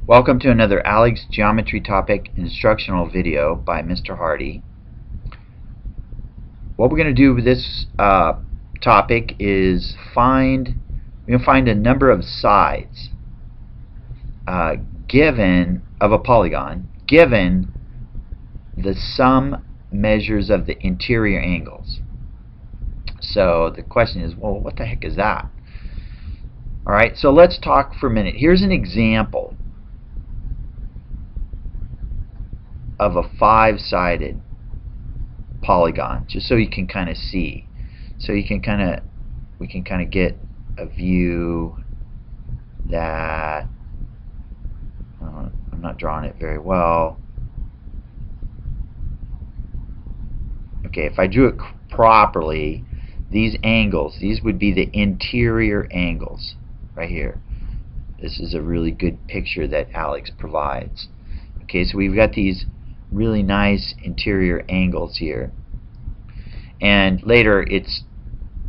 Welcome to another Alex Geometry Topic instructional video by Mr. Hardy. What we're going to do with this topic is we're going to find a number of sides given of a polygon given the sum measures of the interior angles. So the question is, well, what the heck is that? Alright, so let's talk for a minute. Here's an example of a five-sided polygon, just so you can kind of see. So we can kind of get a view that I'm not drawing it very well. Okay, if I drew it properly, these angles, these would be the interior angles right here. This is a really good picture that Alex provides. Okay, so we've got these really nice interior angles here, and later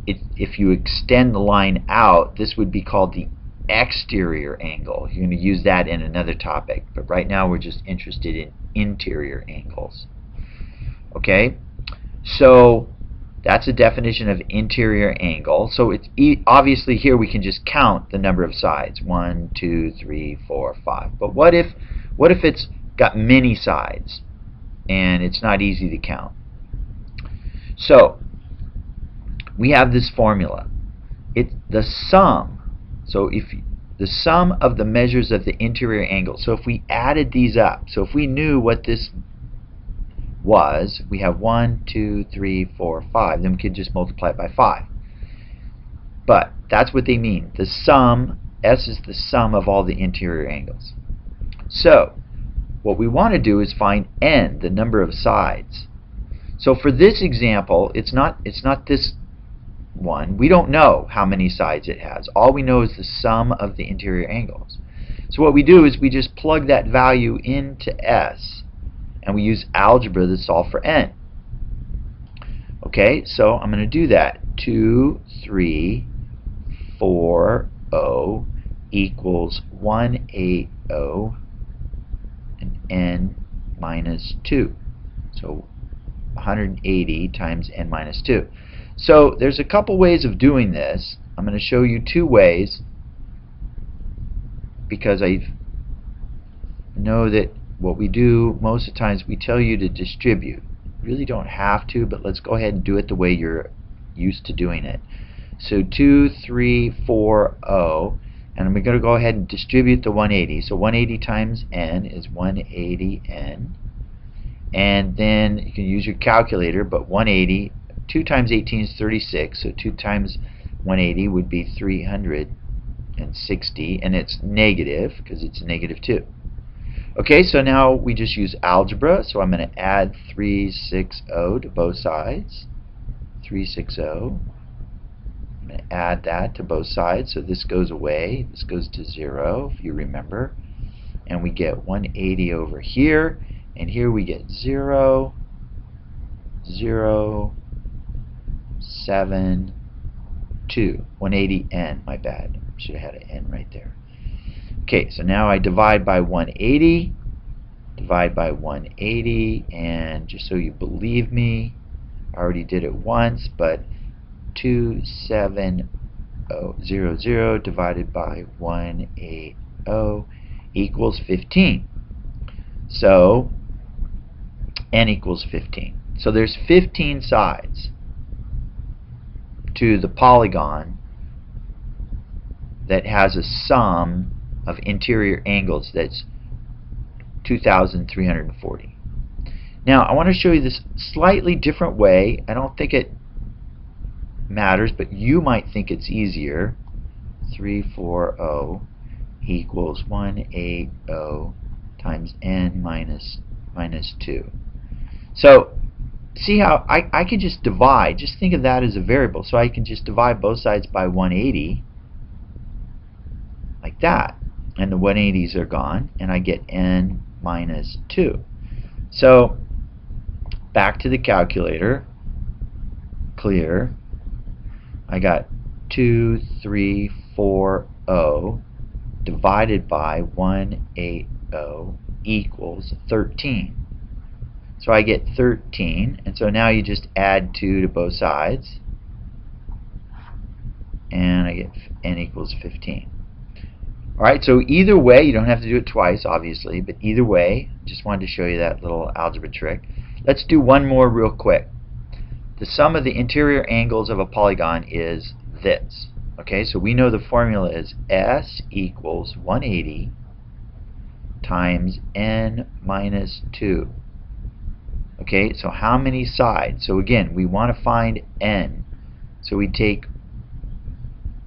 if you extend the line out, this would be called the exterior angle. You're going to use that in another topic, but right now we're just interested in interior angles. Okay, so that's a definition of interior angle. So it's obviously here we can just count the number of sides, 1, 2, 3, 4, 5. But what if it's got many sides and it's not easy to count? So we have this formula. It's the sum. So if the sum of the measures of the interior angle. So if we added these up, so if we knew what this was, we have 1, 2, 3, 4, 5. Then we could just multiply it by 5. But that's what they mean. The sum, S is the sum of all the interior angles. So what we want to do is find n, the number of sides. So for this example, it's not this one. We don't know how many sides it has. All we know is the sum of the interior angles. So what we do is we just plug that value into S, and we use algebra to solve for n. Okay, so I'm going to do that. 2, 3, 4, 0 equals 180 and n minus 2. So 180 times n minus 2. So there's a couple ways of doing this. I'm going to show you two ways because I know that what we do most of the times, we tell you to distribute. You really don't have to, but let's go ahead and do it the way you're used to doing it. So 2, 3, 4, 0, and we're going to go ahead and distribute the 180. So 180 times n is 180n, and then you can use your calculator, but 180, 2 times 18 is 36, so 2 times 180 would be 360, and it's negative because it's negative 2. Okay, so now we just use algebra, so I'm going to add 360 to both sides. 360. I'm going to add that to both sides, so this goes away. This goes to 0, if you remember. And we get 180 over here, and here we get 0, 0, 7, 2. 180n, my bad. Should have had an n right there. Okay, so now I divide by 180, and just so you believe me, I already did it once, but 27000 divided by 180 equals 15. So n equals 15. So there's 15 sides to the polygon that has a sum of interior angles that's 2,340. Now I want to show you this slightly different way. I don't think it matters, but you might think it's easier. 340 equals 180 times n minus 2. So see how I can just divide. Just think of that as a variable. So I can just divide both sides by 180 like that. And the 180s are gone, and I get n minus 2. So back to the calculator. Clear. I got 2340 divided by 180 equals 13. So I get 13, and so now you just add 2 to both sides, and I get n equals 15. Alright, so either way, you don't have to do it twice, obviously, but either way, just wanted to show you that little algebra trick. Let's do one more real quick. The sum of the interior angles of a polygon is this. Okay, so we know the formula is S equals 180 times n minus 2. Okay, so how many sides? So again, we want to find n. So we take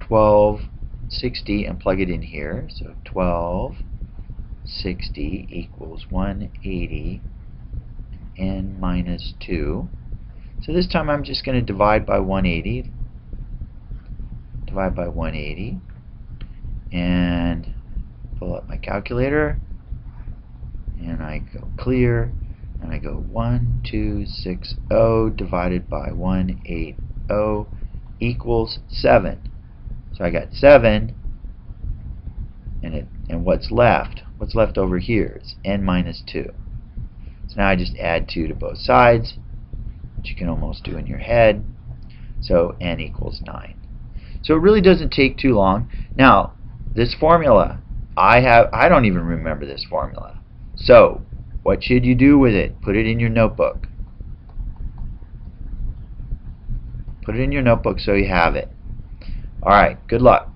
1260 and plug it in here. So 1260 equals 180 n minus 2. So this time I'm just going to divide by 180. Divide by 180. And pull up my calculator. And I go clear. And I go 1260 divided by 180 equals 7. So I got 7, and what's left? What's left over here is n minus 2. So now I just add 2 to both sides, which you can almost do in your head. So n equals 9. So it really doesn't take too long. Now, this formula, I don't even remember this formula. So what should you do with it? Put it in your notebook. Put it in your notebook so you have it. Alright, good luck.